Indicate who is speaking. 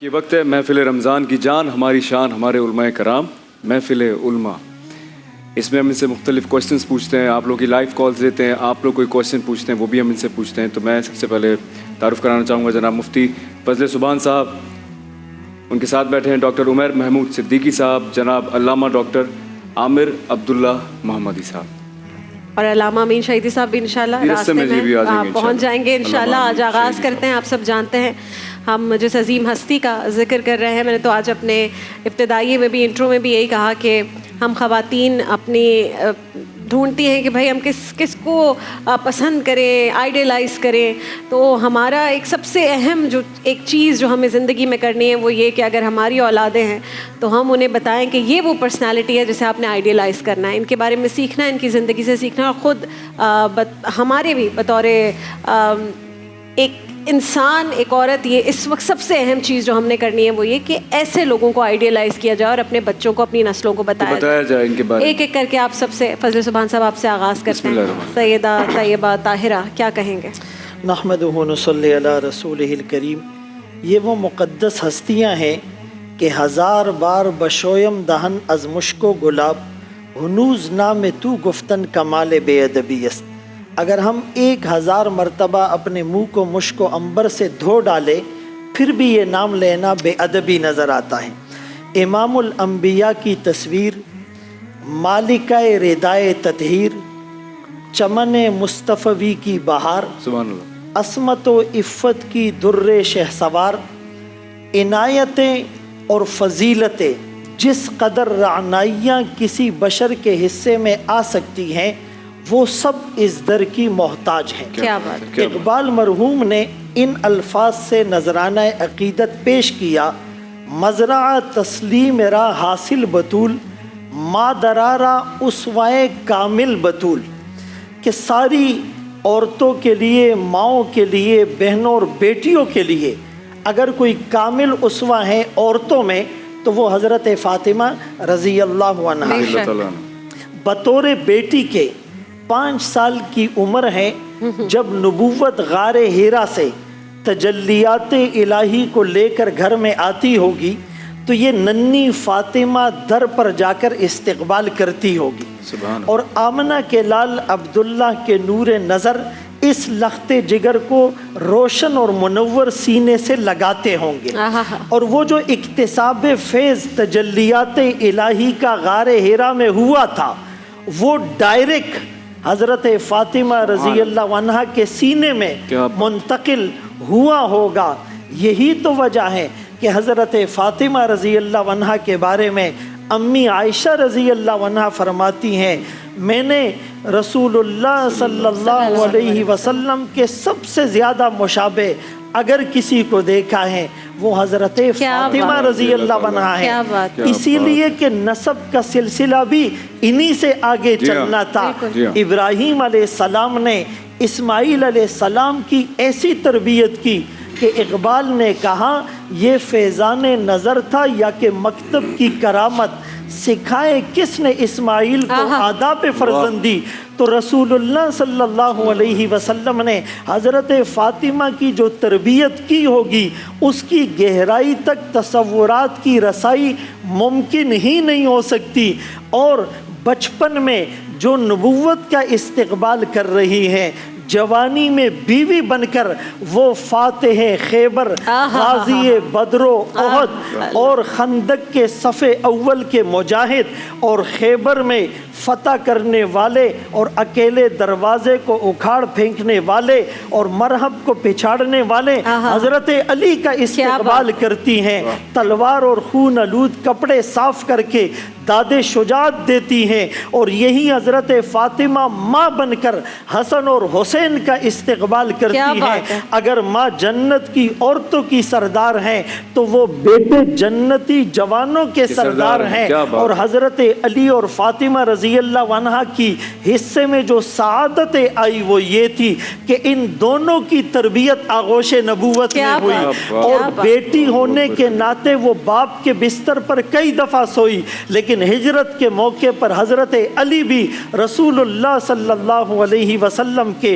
Speaker 1: یہ وقت ہے محفل رمضان کی جان ہماری شان ہمارے علماء کرام محفل علماء. اس میں ہم ان سے مختلف کوشچنس پوچھتے ہیں, آپ لوگ کی لائیو کالز لیتے ہیں, آپ لوگ کوئی کوشچن پوچھتے ہیں وہ بھی ہم ان سے پوچھتے ہیں. تو میں سب سے پہلے تعارف کرانا چاہوں گا جناب مفتی فضل سبحان صاحب, ان کے ساتھ بیٹھے ہیں ڈاکٹر عمر محمود صدیقی صاحب, جناب علامہ ڈاکٹر عامر عبداللہ محمدی صاحب,
Speaker 2: اور علامہ امین شہیدی صاحب بھی انشاءاللہ راستے میں پہنچ جائیں گے انشاءاللہ. آج آغاز کرتے ہیں. آپ سب جانتے ہیں ہم جس عظیم ہستی کا ذکر کر رہے ہیں, میں نے تو آج اپنے ابتدائی میں بھی انٹرو میں بھی یہی کہا کہ ہم خواتین اپنی ڈھونڈتی ہیں کہ بھائی ہم کس کو پسند کریں, آئیڈیلائز کریں. تو ہمارا ایک سب سے اہم جو ایک چیز جو ہمیں زندگی میں کرنی ہے وہ یہ کہ اگر ہماری اولادیں ہیں تو ہم انہیں بتائیں کہ یہ وہ پرسنالٹی ہے جسے آپ نے آئیڈیلائز کرنا ہے, ان کے بارے میں سیکھنا ہے, ان کی زندگی سے سیکھنا ہے. اور خود ہمارے بھی بطور ایک انسان, ایک عورت, یہ اس وقت سب سے اہم چیز جو ہم نے کرنی ہے وہ یہ کہ ایسے لوگوں کو آئیڈیلائز کیا جائے اور اپنے بچوں کو, اپنی نسلوں کو بتایا
Speaker 1: جائے ان کے بارے میں.
Speaker 2: ایک ایک کر کے آپ سب سے, فضل سبحان صاحب آپ سے آغاز کرتے ہیں. سیدہ طیبہ طاہرہ کیا کہیں گے؟
Speaker 3: نحمدہ نصلی علی رسولہ الکریم. یہ وہ مقدس ہستیاں ہیں کہ ہزار بار بشویم دہن از مشک و گلاب, ہنوز نام تو گفتن کمال بے ادبی است. اگر ہم 1000 مرتبہ اپنے منہ کو مشک و عنبر سے دھو ڈالے پھر بھی یہ نام لینا بے ادبی نظر آتا ہے. امام الانبیاء کی تصویر, مالکہ ردائے تطہیر, چمن مصطفی کی بہار,
Speaker 1: سبحان اللہ,
Speaker 3: عصمت و عفت کی در شہسوار, عنایتیں اور فضیلتیں جس قدر رعنائیاں کسی بشر کے حصے میں آ سکتی ہیں وہ سب اس در کی محتاج ہیں.
Speaker 2: کیا بات.
Speaker 3: اقبال مرحوم نے ان الفاظ سے نذرانہ عقیدت پیش کیا, مزرعہ تسلیم را حاصل بطول, مادرارا اسوائے کامل بطول. کہ ساری عورتوں کے لیے, ماؤں کے لیے, بہنوں اور بیٹیوں کے لیے اگر کوئی کامل اسوہ ہیں عورتوں میں تو وہ حضرت فاطمہ رضی اللہ عنہا. بطور بیٹی کے 5 سال کی عمر ہے جب نبوت غار ہیرا سے تجلیات الہی کو لے کر گھر میں آتی ہوگی تو یہ ننھی فاطمہ در پر جا کر استقبال کرتی ہوگی, اور آمنہ کے لال عبداللہ کے نور نظر اس لخت جگر کو روشن اور منور سینے سے لگاتے ہوں گے. اور وہ جو اکتساب فیض تجلیات الہی کا غار ہیرا میں ہوا تھا وہ ڈائریکٹ حضرت فاطمہ رضی اللہ عنہا کے سینے میں منتقل ہوا ہوگا. یہی تو وجہ ہے کہ حضرت فاطمہ رضی اللہ عنہا کے بارے میں امی عائشہ رضی اللہ عنہا فرماتی ہیں, میں نے رسول اللہ صلی اللہ علیہ وسلم کے سب سے زیادہ مشابہ اگر کسی کو دیکھا ہے وہ حضرت فاطمہ رضی اللہ عنہا ہے. اسی لیے کہ نسب کا سلسلہ بھی انہی سے آگے چلنا تھا. ابراہیم علیہ السلام نے اسماعیل علیہ السلام کی ایسی تربیت کی کہ اقبال نے کہا یہ فیضان نظر تھا یا کہ مکتب کی کرامت, سکھائے کس نے اسماعیل کو آداب فرزندی. تو رسول اللہ صلی اللہ علیہ وسلم نے حضرت فاطمہ کی جو تربیت کی ہوگی اس کی گہرائی تک تصورات کی رسائی ممکن ہی نہیں ہو سکتی. اور بچپن میں جو نبوت کا استقبال کر رہی ہے, جوانی میں بیوی بن کر وہ فاتح خیبر, غازی بدر و احد اور خندق کے صف اول کے مجاہد اور خیبر میں فتح کرنے والے اور اکیلے دروازے کو اکھاڑ پھینکنے والے اور مرحب کو پچھاڑنے والے حضرت علی کا استقبال کرتی ہیں. تلوار اور خون آلود کپڑے صاف کر کے داد شجاعت دیتی ہیں, اور یہی حضرت فاطمہ ماں بن کر حسن اور حسین کا استقبال کرتی ہیں. اگر ماں جنت کی عورتوں کی سردار ہیں تو وہ بیٹے جنتی جوانوں کے سردار ہیں. اور حضرت علی اور فاطمہ رضی اللہ عنہا کی حصے میں جو سعادت آئی وہ یہ تھی کہ ان دونوں کی تربیت آغوش نبوت میں ہوئی, اور بیٹی ہونے کے ناطے وہ باپ کے بستر پر کئی دفعہ سوئی, لیکن ہجرت کے موقع پر حضرت علی بھی رسول اللہ صلی اللہ علیہ وسلم کے